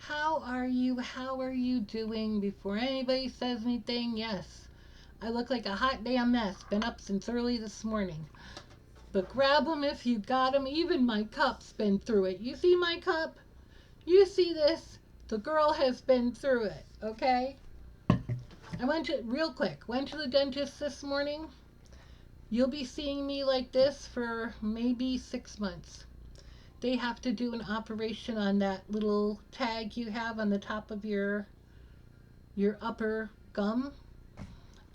How are you? How are you doing? Before anybody says anything, yes, I look like a hot damn mess. Been up since early this morning. But grab 'em if you got 'em. Even my cup's been through it. You see my cup? You see this? The girl has been through it, okay? Real quick, went to the dentist this morning. You'll be seeing me like this for maybe 6 months. They have to do an operation on that little tag you have on the top of your upper gum.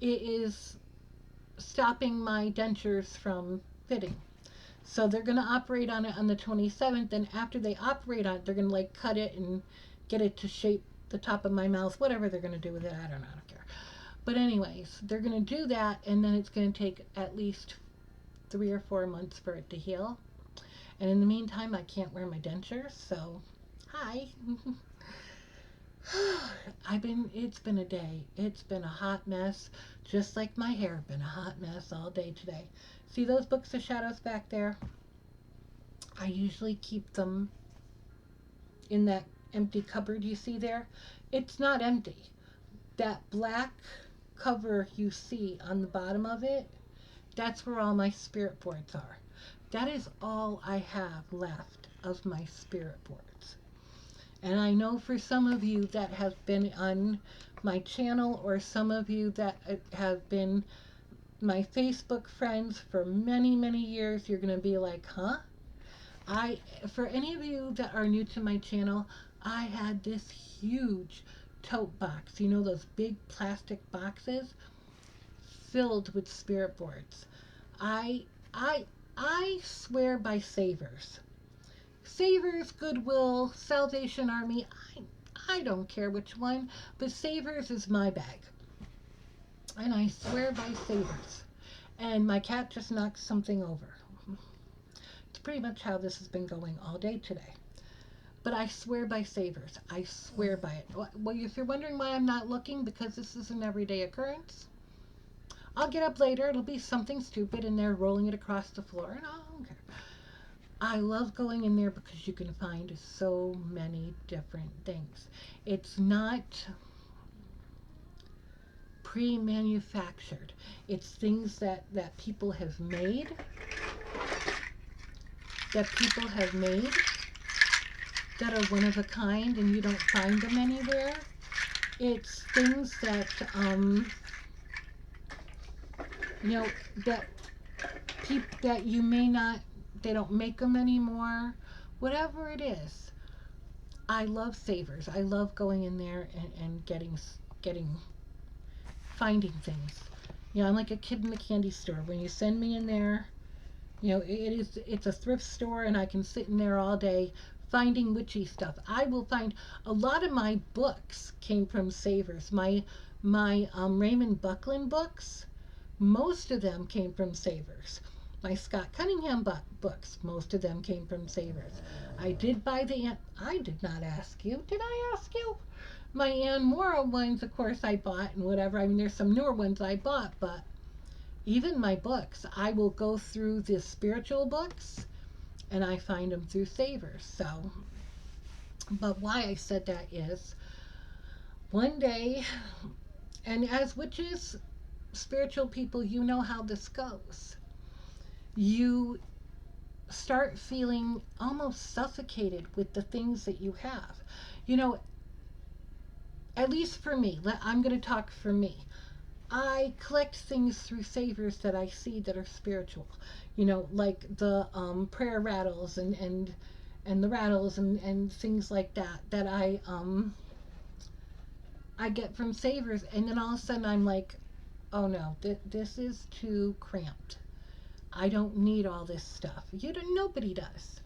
It is stopping my dentures from fitting. So they're going to operate on it on the 27th, and after they operate on it, they're going to like cut it and get it to shape the top of my mouth, whatever they're going to do with it. I don't know. I don't care. But anyways, they're going to do that, and then it's going to take at least 3 or 4 months for it to heal. And in the meantime, I can't wear my dentures, so hi. It's been a day. It's been a hot mess, just like my hair been a hot mess all day today. See those books of shadows back there? I usually keep them in that empty cupboard you see there. It's not empty. That black cover you see on the bottom of it, that's where all my spirit boards are. That is all I have left of my spirit boards. And I know for some of you that have been on my channel, or some of you that have been my Facebook friends for many, many years, you're going to be like, huh? For any of you that are new to my channel, I had this huge tote box. You know those big plastic boxes filled with spirit boards. I I I swear by Savers. Savers, Goodwill, Salvation Army, I don't care which one, but Savers is my bag. And I swear by Savers. And my cat just knocked something over. It's pretty much how this has been going all day today. But I swear by Savers. I swear by it. Well, if you're wondering why I'm not looking, because this is an everyday occurrence, I'll get up later. It'll be something stupid, and they're rolling it across the floor, and I don't care. I love going in there because you can find so many different things. It's not pre-manufactured. It's things that people have made, that are one of a kind, and you don't find them anywhere. It's things that you know that that you may not, they don't make them anymore. Whatever it is, I love Savers. I love going in there and getting finding things. I'm like a kid in the candy store. When you send me in there, it's a thrift store, and I can sit in there all day finding witchy stuff. I will find a lot of my books came from Savers. My Raymond Buckland books, most of them came from Savers. My Scott Cunningham books, most of them came from Savers. I did buy I did not ask you. Did I ask you? My Ann Morrow ones, of course, I bought and whatever. I mean, there's some newer ones I bought, but even my books, I will go through the spiritual books, and I find them through Savers. So, but why I said that is, one day, and as witches, spiritual people, you know how this goes. You start feeling almost suffocated with the things that you have. You know, at least for me, I'm going to talk for me. I collect things through Savers that I see that are spiritual. Like the prayer rattles and the rattles and things like that I get from Savers, and then all of a sudden I'm like, oh no, this is too cramped. I don't need all this stuff. Nobody does.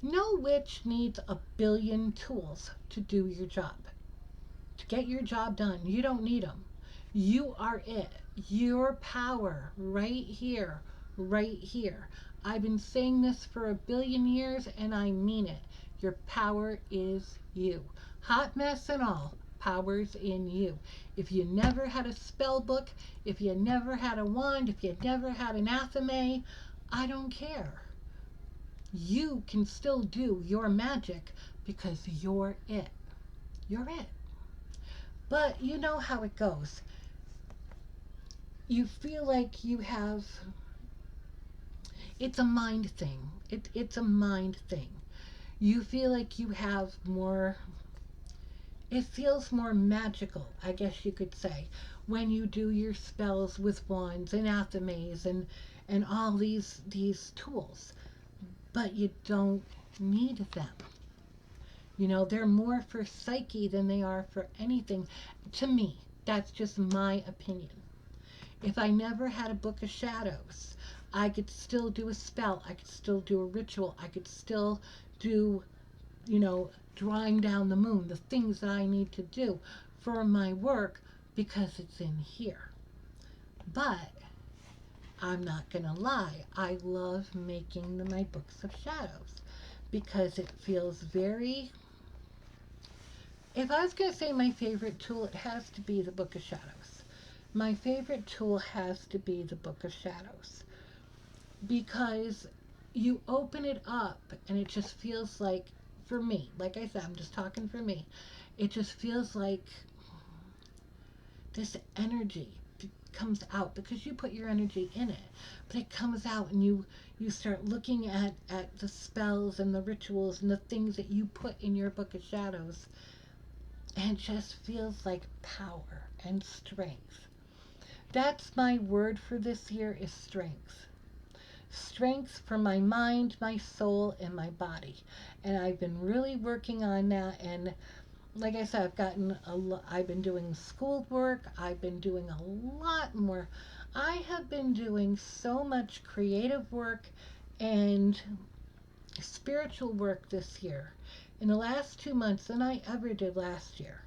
No witch needs a billion tools to do your job. To get your job done, you don't need them. You are it. Your power right here, right here. I've been saying this for a billion years, and I mean it. Your power is you. Hot mess and all, power's in you. If you never had a spell book, if you never had a wand, if you never had an athame, I don't care. You can still do your magic because you're it. you're it. But you know how it goes. You feel like you have, it's a mind thing. It's a mind thing. You feel like you have more, it feels more magical, I guess you could say, when you do your spells with wands and athames and all these tools. But you don't need them. You know, they're more for psyche than they are for anything. To me, that's just my opinion. If I never had a book of shadows, I could still do a spell. I could still do a ritual. I could still do, you know, drawing down the moon, the things that I need to do for my work because it's in here. But I'm not going to lie, I love making my books of shadows because it feels very. If I was going to say my favorite tool, it has to be the Book of Shadows. My favorite tool has to be the Book of Shadows because you open it up and it just feels like, for me, like I said, I'm just talking for me, it just feels like this energy comes out because you put your energy in it, but it comes out and you start looking at the spells and the rituals and the things that you put in your Book of Shadows, and it just feels like power and strength. That's my word for this year, is strength. Strength for my mind, my soul, and my body. And I've been really working on that. And like I said, I've been doing schoolwork. I've been doing a lot more. I have been doing so much creative work and spiritual work this year in the last 2 months than I ever did last year.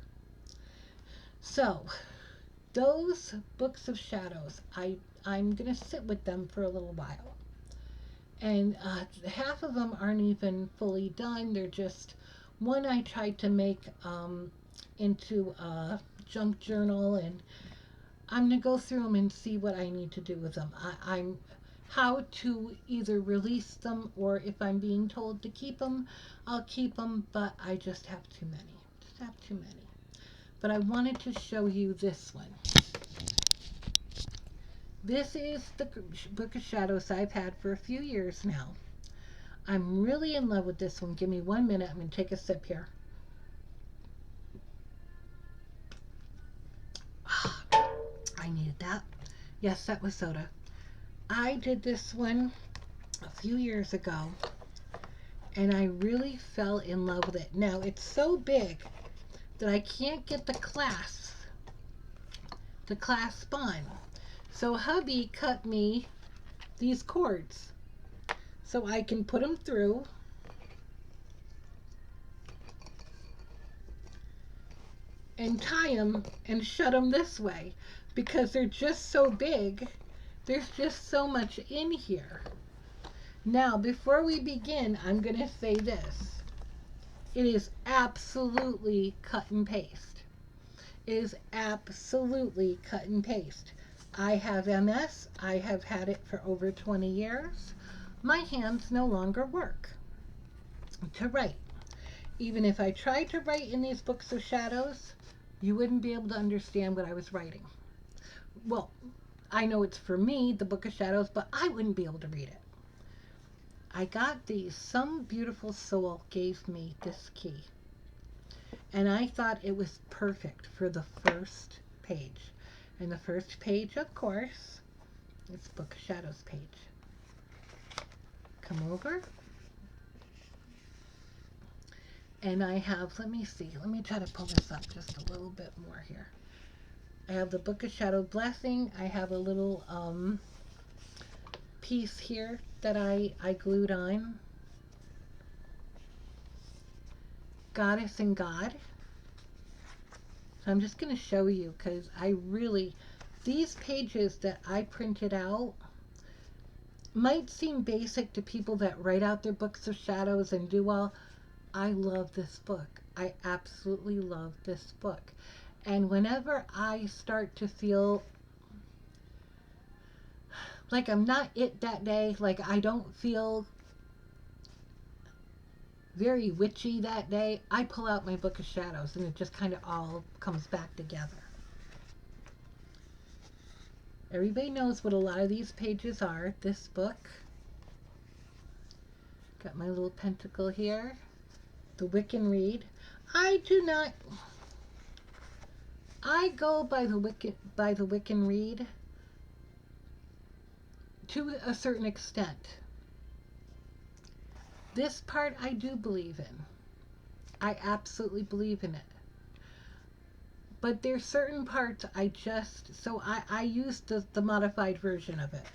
So, those books of shadows, I'm gonna sit with them for a little while, and half of them aren't even fully done. They're just one I tried to make into a junk journal, and I'm gonna go through them and see what I need to do with them. I'm how to either release them, or if I'm being told to keep them, I'll keep them. But I just have too many. Just have too many. But I wanted to show you this one. This is the Book of Shadows I've had for a few years now. I'm really in love with this one. Give me 1 minute. I'm going to take a sip here. I needed that. Yes, that was soda. I did this one a few years ago, and I really fell in love with it. Now, it's so big that I can't get the clasp on. So hubby cut me these cords so I can put them through and tie them and shut them this way because they're just so big. There's just so much in here. Now, before we begin, I'm going to say this. It is absolutely cut and paste. It is absolutely cut and paste. I have MS. I have had it for over 20 years. My hands no longer work to write. Even if I tried to write in these books of shadows, you wouldn't be able to understand what I was writing. Well, I know it's for me, the Book of Shadows, but I wouldn't be able to read it. I got these. Some beautiful soul gave me this key, and I thought it was perfect for the first page. And the first page, of course, is Book of Shadows page. Come over. And I have, let me see, let me try to pull this up just a little bit more here. I have the Book of Shadow Blessing. I have a little piece here that I glued on. Goddess and God. So I'm just going to show you because I really, these pages that I printed out might seem basic to people that write out their books of shadows and do all. I love this book. I absolutely love this book. And whenever I start to feel like I'm not it that day, like I don't feel very witchy that day, I pull out my Book of Shadows and it just kind of all comes back together. Everybody knows what a lot of these pages are. This book. Got my little pentacle here. The Wiccan Reed. I do not. I go by the Wiccan Reed to a certain extent. This part I do believe in. I absolutely believe in it. But there's certain parts I just, so I use the modified version of it.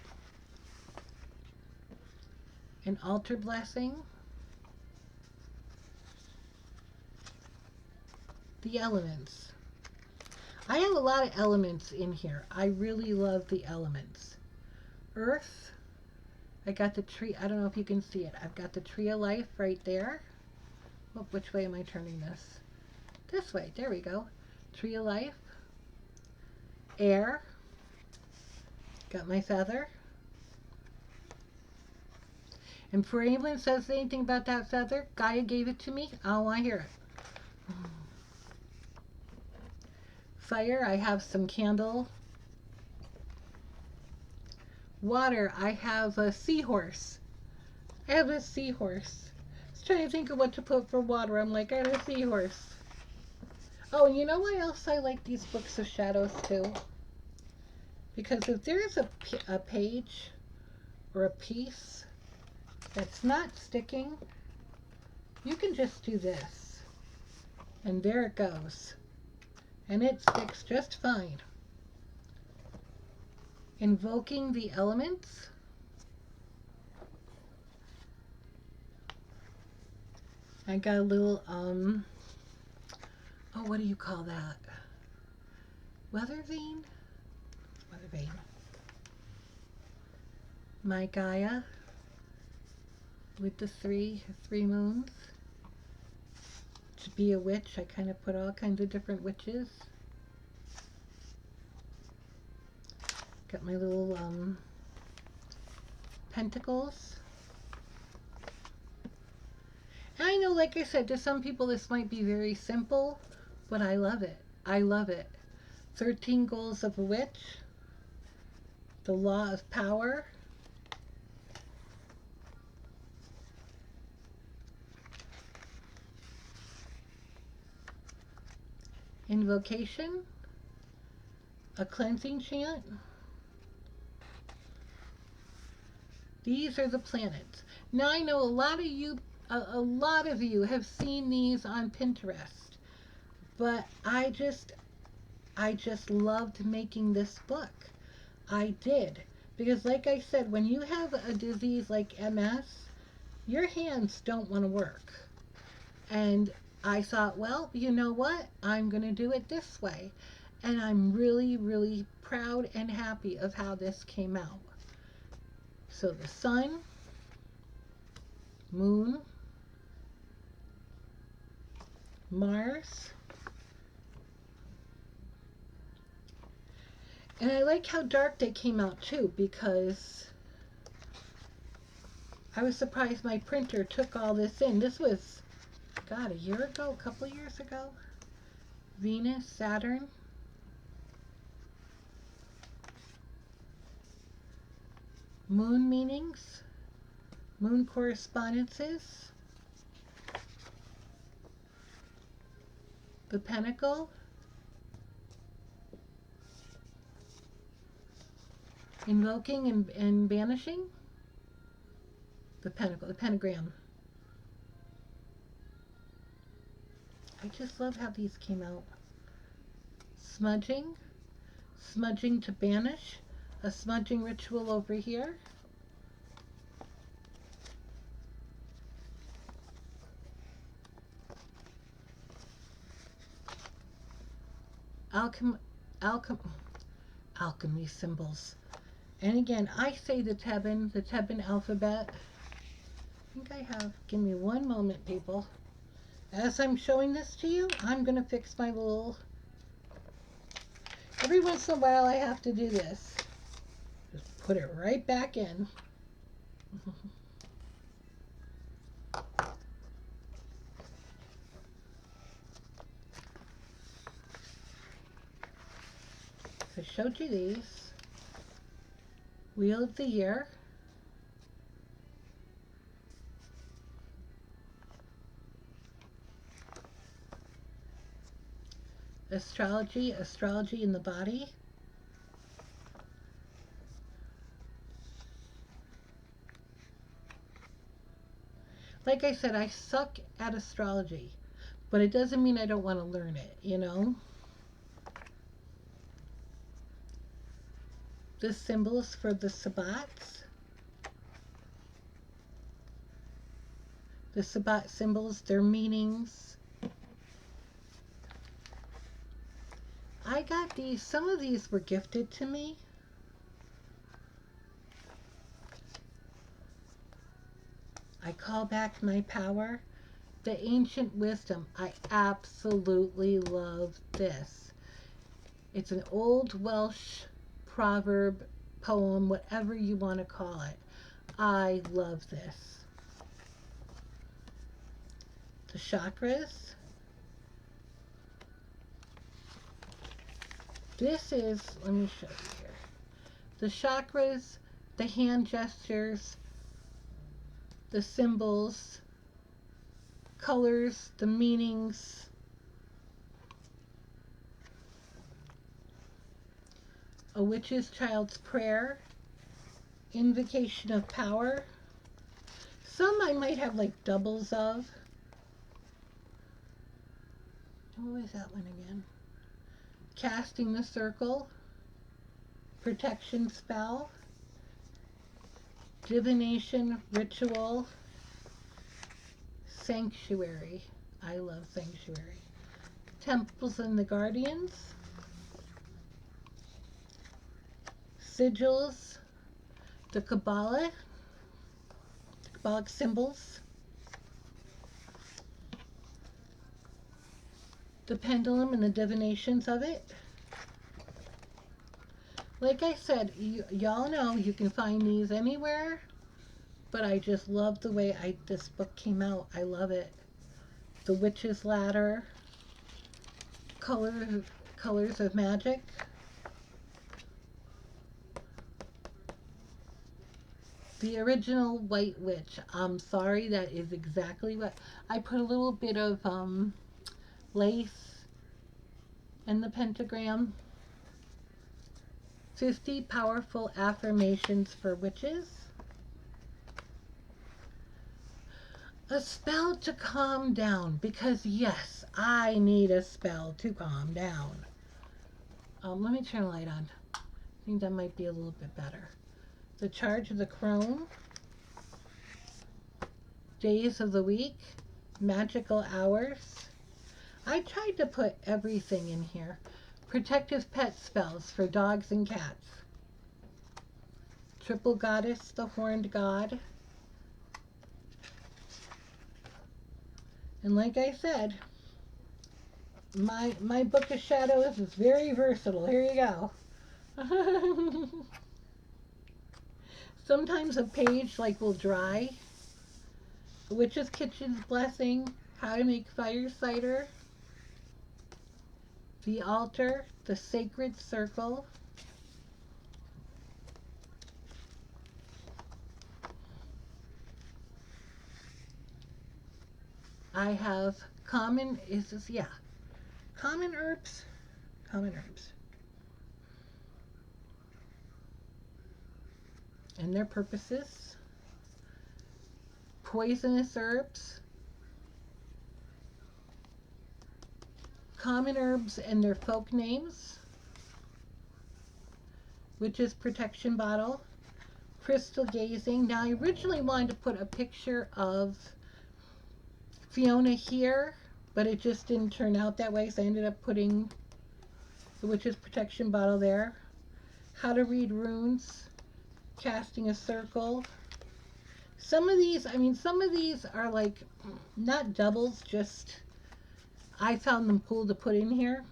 An altar blessing. The elements. I have a lot of elements in here. I really love the elements. Earth. I got the tree. I don't know if you can see it. I've got the tree of life right there. Oh, which way am I turning this? This way. There we go. Tree of life. Air. Got my feather. And before anyone says anything about that feather, Gaia gave it to me. I don't want to hear it. Fire, I have some candle. Water, I have a seahorse. I have a seahorse. I was trying to think of what to put for water. I'm like, I have a seahorse. Oh, and you know why else I like these Books of Shadows too? Because if there's a page or a piece that's not sticking, you can just do this. And there it goes. And it sticks just fine. Invoking the elements. I got a little, oh, what do you call that? Weather vane? Weather vane. My Gaia with the three moons. To be a witch, I kind of put all kinds of different witches. Got my little pentacles. And I know, like I said, to some people this might be very simple, but I love it. I love it. 13 Goals of a Witch. The Law of Power. Invocation. A cleansing chant. These are the planets. Now I know a lot of you have seen these on Pinterest, but I just loved making this book. I did, because like I said, when you have a disease like MS, your hands don't want to work. And I thought, well, you know what? I'm going to do it this way. And I'm really, really proud and happy of how this came out. So the sun, moon, Mars, and I like how dark they came out too, because I was surprised my printer took all this in. This was, God, a year ago, a couple of years ago. Venus, Saturn. Moon meanings, moon correspondences, the pentacle, invoking and banishing, the pentacle, the pentagram. I just love how these came out. Smudging, smudging to banish, a smudging ritual over here. Alchemy symbols. And again, I say the Theban alphabet. I think I have, give me one moment, people. As I'm showing this to you, I'm going to fix my little, every once in a while I have to do this. Just put it right back in. I showed you these. Wheel of the Year. Astrology, astrology in the body. Like I said, I suck at astrology, but it doesn't mean I don't want to learn it, you know? The symbols for the Sabbats. The Sabbat symbols, their meanings. I got these, some of these were gifted to me. I call back my power. The ancient wisdom. I absolutely love this. It's an old Welsh proverb, poem, whatever you want to call it. I love this. The chakras. This is, let me show you here. The chakras, the hand gestures, the symbols, colors, the meanings. A Witch's Child's Prayer, Invocation of Power. Some I might have like doubles of. What was that one again? Casting the Circle, Protection Spell, Divination Ritual, Sanctuary. I love Sanctuary. Temples and the Guardians, Sigils, the Kabbalah, Kabbalic symbols, the pendulum and the divinations of it. Like I said, y'all know you can find these anywhere, but I just love the way this book came out. I love it. The Witch's Ladder, Colors of Magic, the original White Witch. I'm sorry, that is exactly what I put. A little bit of lace and the pentagram. 50 powerful affirmations for witches. A spell to calm down, because yes, I need a spell to calm down. Let me turn the light on. I think that might be a little bit better. The Charge of the Crone, Days of the Week, Magical Hours. I tried to put everything in here. Protective pet spells for dogs and cats. Triple Goddess, the Horned God. And like I said, my Book of Shadows is very versatile. Here you go. Sometimes a page like will dry. Witch's Kitchen's Blessing, How to Make Fire Cider, The Altar, The Sacred Circle, I have common herbs, and their purposes, poisonous herbs, common herbs and their folk names, Witch's Protection Bottle, crystal gazing. Now I originally wanted to put a picture of Fiona here, but it just didn't turn out that way, so I ended up putting the Witch's Protection Bottle there. How to read runes, casting a circle. Some of these are like not doubles, just I found them cool to put in here.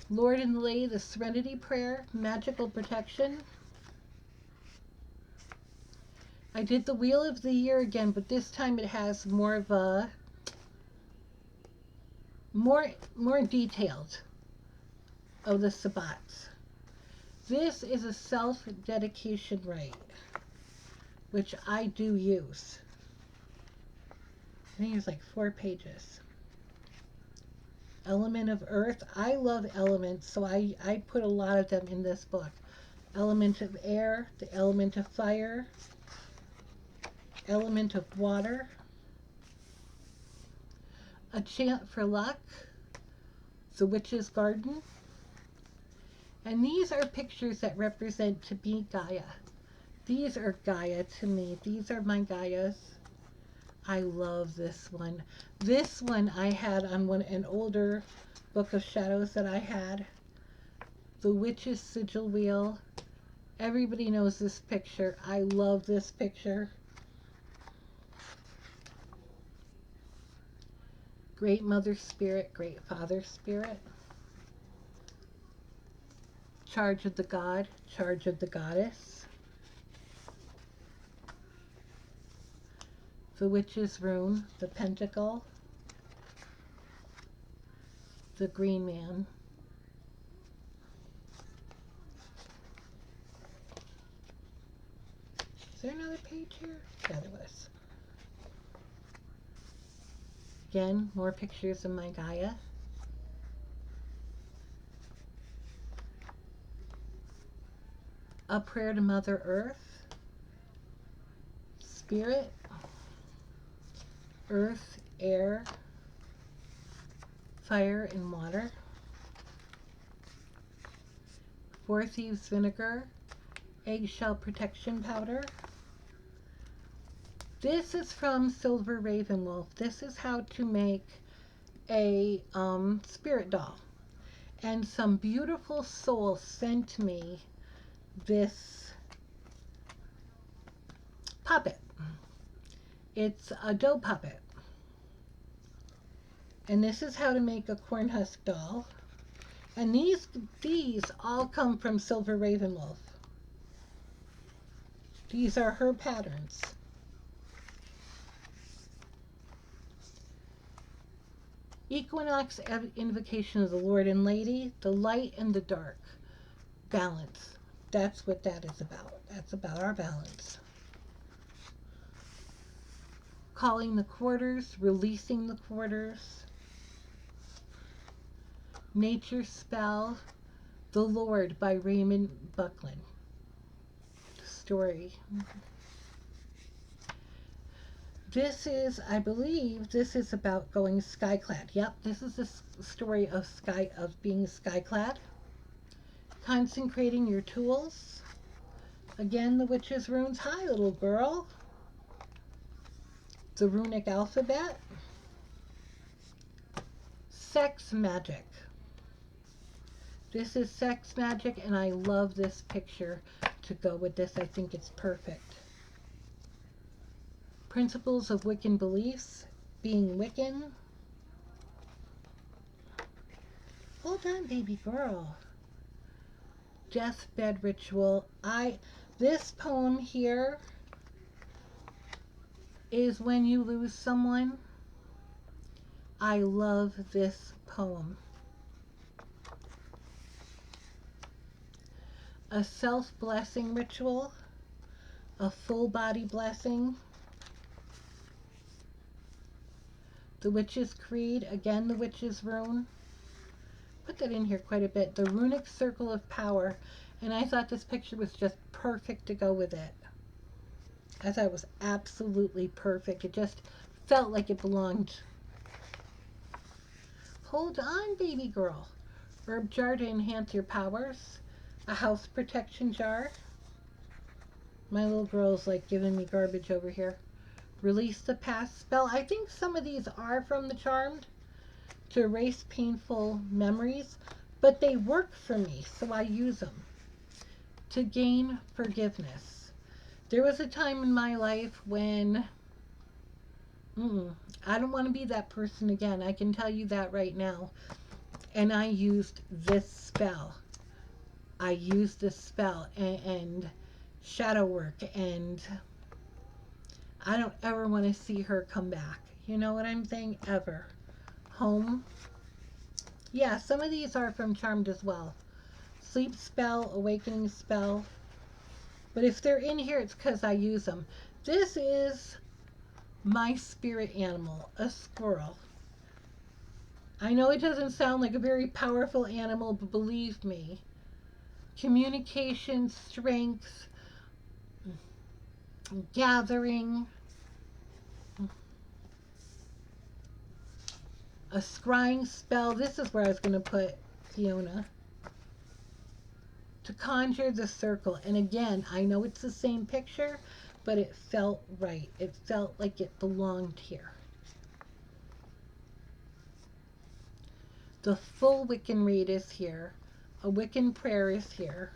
Lord and Lay, the Serenity Prayer, Magical Protection. I did the Wheel of the Year again, but this time it has more of a more detailed of the Sabbats. This is a self-dedication rite, which I do use. I think it's like 4 pages. Element of earth. I love elements, so I put a lot of them in this book. Element of air, the element of fire, element of water, a chant for luck, the witch's garden. And these are pictures that represent to me Gaia. These are Gaia to me. These are my Gaias. I love this one. This one I had on an older book of shadows that I had. The Witch's Sigil Wheel. Everybody knows this picture. I love this picture. Great Mother Spirit, Great Father Spirit. Charge of the God, Charge of the Goddess. The Witch's Rune, the Pentacle. The Green Man. Is there another page here? Yeah, there was. Again, more pictures of my Gaia. A Prayer to Mother Earth. Spirit. Earth, air, fire, and water. 4 Thieves Vinegar. Eggshell Protection Powder. This is from Silver Ravenwolf. This is how to make a spirit doll. And some beautiful soul sent me this puppet. It's a dough puppet. And this is how to make a corn husk doll. And these all come from Silver Ravenwolf. These are her patterns. Equinox Invocation of the Lord and Lady, the light and the dark. Balance. That's what that is about. That's about our balance. Calling the Quarters, Releasing the Quarters. Nature Spell, The Lord by Raymond Buckland. Story. This is, I believe, this is about going skyclad. Yep, this is the story of being skyclad. Consecrating your tools. Again, the Witch's Runes. Hi, little girl. The Runic Alphabet. Sex Magic. This is Sex Magic, and I love this picture to go with this. I think it's perfect. Principles of Wiccan Beliefs, being Wiccan. Hold on, baby girl. Deathbed Ritual. This poem here is when you lose someone. I love this poem. A self-blessing ritual, a full body blessing. The Witch's Creed, again the Witch's Rune. Put that in here quite a bit. The Runic Circle of Power, and I thought this picture was just perfect to go with it. I thought it was absolutely perfect. It just felt like it belonged. Hold on, baby girl. Herb jar to enhance your powers. A house protection jar. My little girl's like giving me garbage over here. Release the past spell. I think some of these are from the Charmed, to erase painful memories, but they work for me, so I use them. To gain forgiveness. There was a time in my life when I don't want to be that person again. I can tell you that right now. And I used this spell. I used this spell and shadow work, and I don't ever want to see her come back. You know what I'm saying? Ever. Home. Yeah, some of these are from Charmed as well. sleep spell, awakening spell. But if they're in here, it's because I use them. This is my spirit animal, a squirrel. I know it doesn't sound like a very powerful animal, but believe me, communication, strength, gathering, a scrying spell. This is where I was going to put Fiona. To conjure the circle. And again, I know it's the same picture, but it felt right. It felt like it belonged here. The full Wiccan read is here. A Wiccan prayer is here.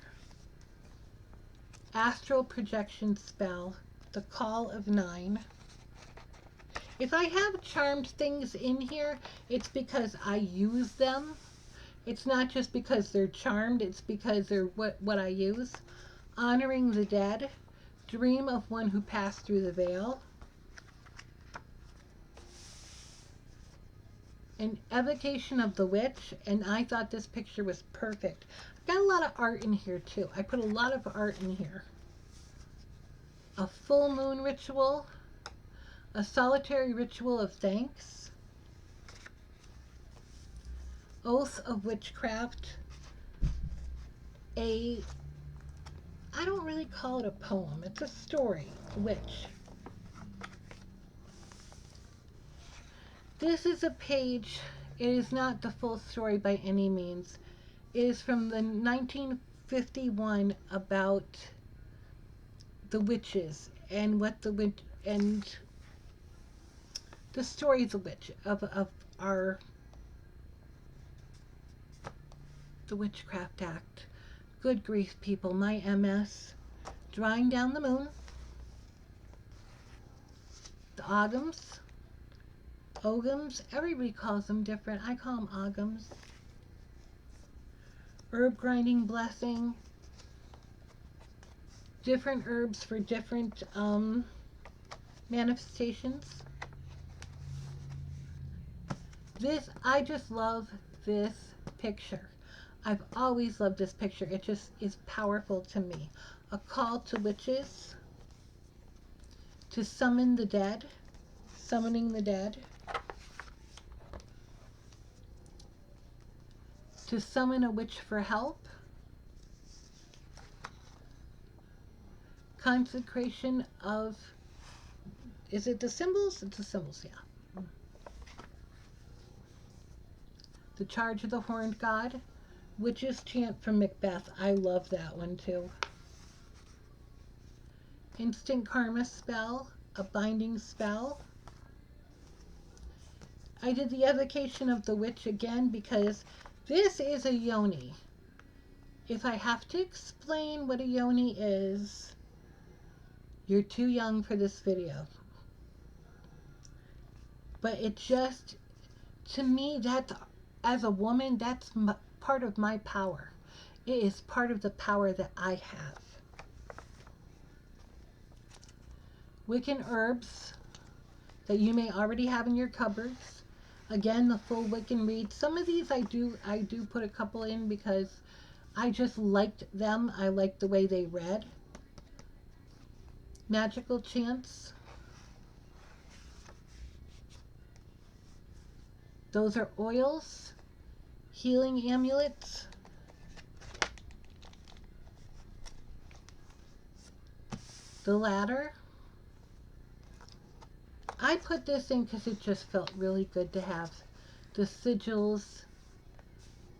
Astral projection spell. The call of 9. If I have charmed things in here, it's because I use them. It's not just because they're charmed, it's because they're what I use. Honoring the dead. Dream of one who passed through the veil. An evocation of the witch, and I thought this picture was perfect. I've got a lot of art in here too. I put a lot of art in here. A full moon ritual. A solitary ritual of thanks. Oath of witchcraft. I don't really call it a poem. It's a story. Witch. This is a page. It is not the full story by any means. It is from the 1951 about the witches and what the witch and the story of the witch of our the Witchcraft Act. Good grief, people, my MS. Drawing down the moon. The Oghams. Oghams. Everybody calls them different. I call them Oghams. Herb grinding blessing. Different herbs for different manifestations. I just love this picture. I've always loved this picture. It just is powerful to me. A call to witches. To summon the dead. Summoning the dead. To summon a witch for help. Consecration of, is it the symbols? It's the symbols, yeah. The Charge of the Horned God. Witch's Chant from Macbeth. I love that one too. Instant Karma spell. A binding spell. I did the evocation of the witch again because this is a yoni. If I have to explain what a yoni is, you're too young for this video. But it just, to me, that's, as a woman, that's part of my power. It is part of the power that I have. Wiccan herbs that you may already have in your cupboards. Again, the full Wiccan read. Some of these I do put a couple in because I just liked them. I liked the way they read. Magical chants. Those are oils. Healing amulets. The ladder. I put this in because it just felt really good to have. The sigils.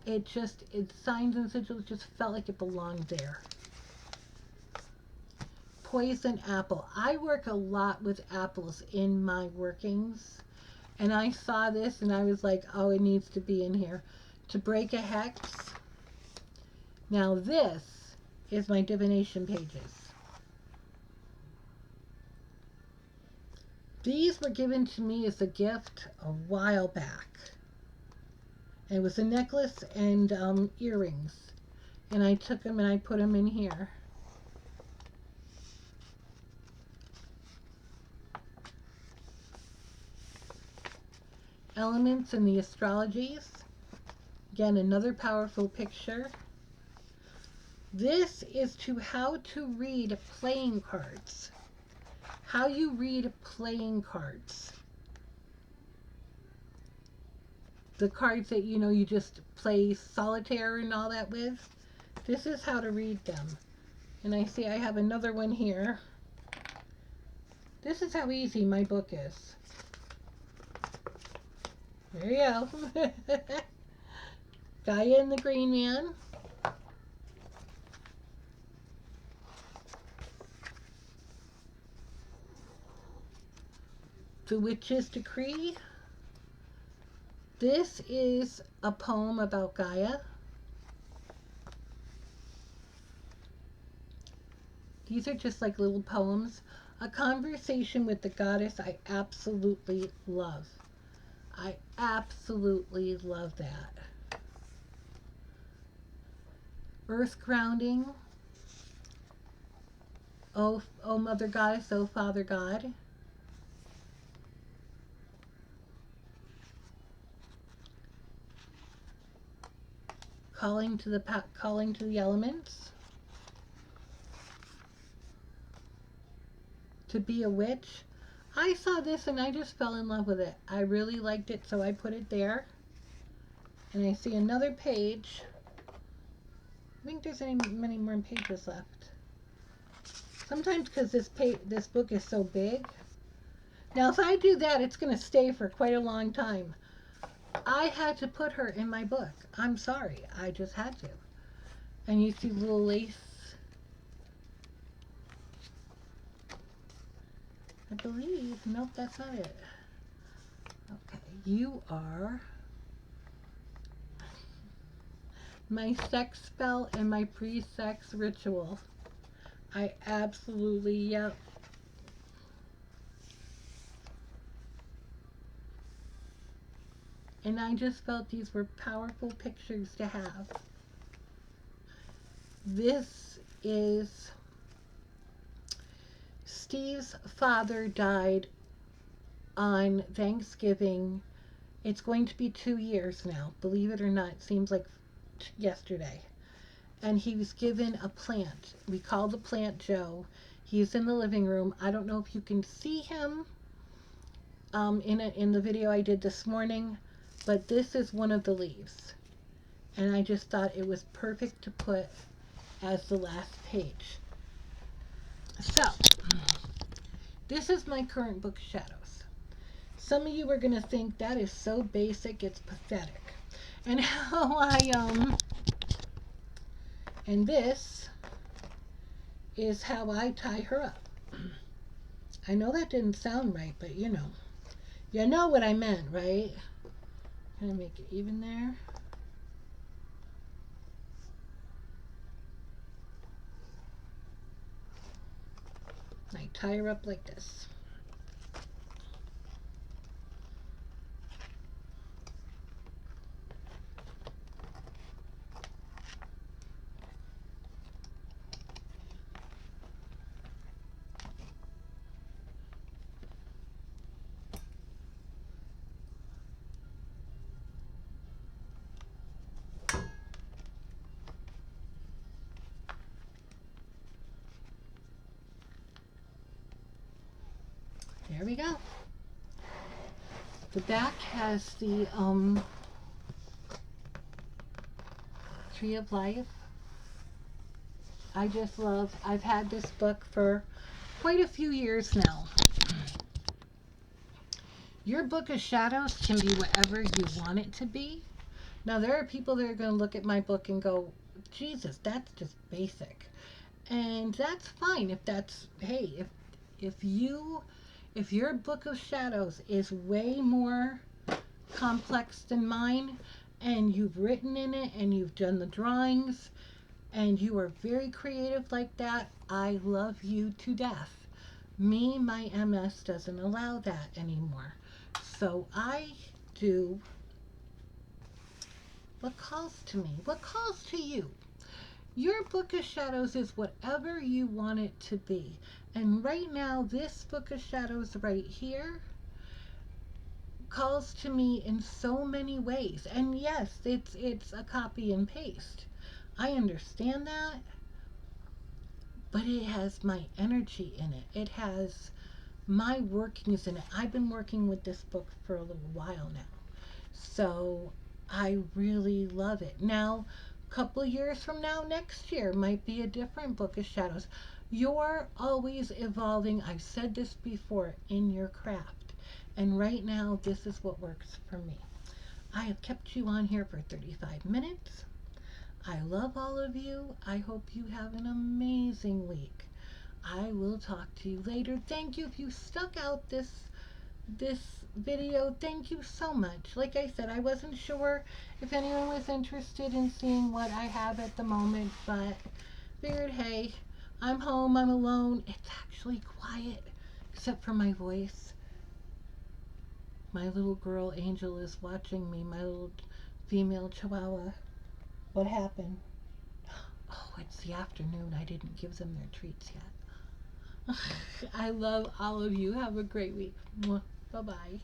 Signs and sigils just felt like it belonged there. Poison apple. I work a lot with apples in my workings. And I saw this and I was like, oh, it needs to be in here. To break a hex. Now this is my divination pages. These were given to me as a gift a while back. And it was a necklace and earrings. And I took them and I put them in here. Elements in the astrologies. Again, another powerful picture. This is to how to read playing cards. How you read playing cards. The cards that you just play solitaire and all that with. This is how to read them. And I see I have another one here. This is how easy my book is. There you go. Gaia and the Green Man. The Witch's Decree. This is a poem about Gaia. These are just like little poems. A Conversation with the Goddess I absolutely love. I absolutely love that. Earth Grounding. Oh, oh Mother Goddess, oh Father God. Calling to the elements. To be a witch. I saw this and I just fell in love with it. I really liked it, so I put it there. And I see another page. I think there's many more pages left. Sometimes because this book is so big. Now, if I do that, it's going to stay for quite a long time. I had to put her in my book. I'm sorry. I just had to. And you see little lace. I believe. Nope, that's not it. Okay, you are my sex spell and my pre-sex ritual. I absolutely, yep. And I just felt these were powerful pictures to have. This is Steve's father died on Thanksgiving. It's going to be 2 years now. Believe it or not, it seems like yesterday. And he was given a plant. We call the plant Joe. He's in the living room. I don't know if you can see him in the video I did this morning, but this is one of the leaves. And I just thought it was perfect to put as the last page. So, this is my current book, Shadows. Some of you are going to think that is so basic, it's pathetic. And how and this is how I tie her up. I know that didn't sound right, but you know what I meant, right? Gonna make it even there. I tie her up like this. There we go. The back has the Tree of Life. I just love, I've had this book for quite a few years now. Your book of shadows can be whatever you want it to be. Now there are people that are going to look at my book and go, Jesus, that's just basic. And that's fine if that's, hey, if your book of shadows is way more complex than mine, and you've written in it and you've done the drawings and you are very creative like that, I love you to death. Me, my MS doesn't allow that anymore. So I do what calls to me, what calls to you. Your book of shadows is whatever you want it to be. And right now, this book of shadows right here calls to me in so many ways. And yes, it's a copy and paste. I understand that. but it has my energy in it. It has my workings in it. I've been working with this book for a little while now. So I really love it. Now, a couple of years from now, next year might be a different Book of Shadows. You're always evolving. I've said this before, in your craft. And right now, this is what works for me. I have kept you on here for 35 minutes. I love all of you. I hope you have an amazing week. I will talk to you later. Thank you if you stuck out this video. Thank you so much. Like I said, I wasn't sure if anyone was interested in seeing what I have at the moment, but figured, hey, I'm home, I'm alone. It's actually quiet, except for my voice. My little girl Angel is watching me, my little female chihuahua. What happened? Oh, it's the afternoon. I didn't give them their treats yet. I love all of you. Have a great week. Bye bye.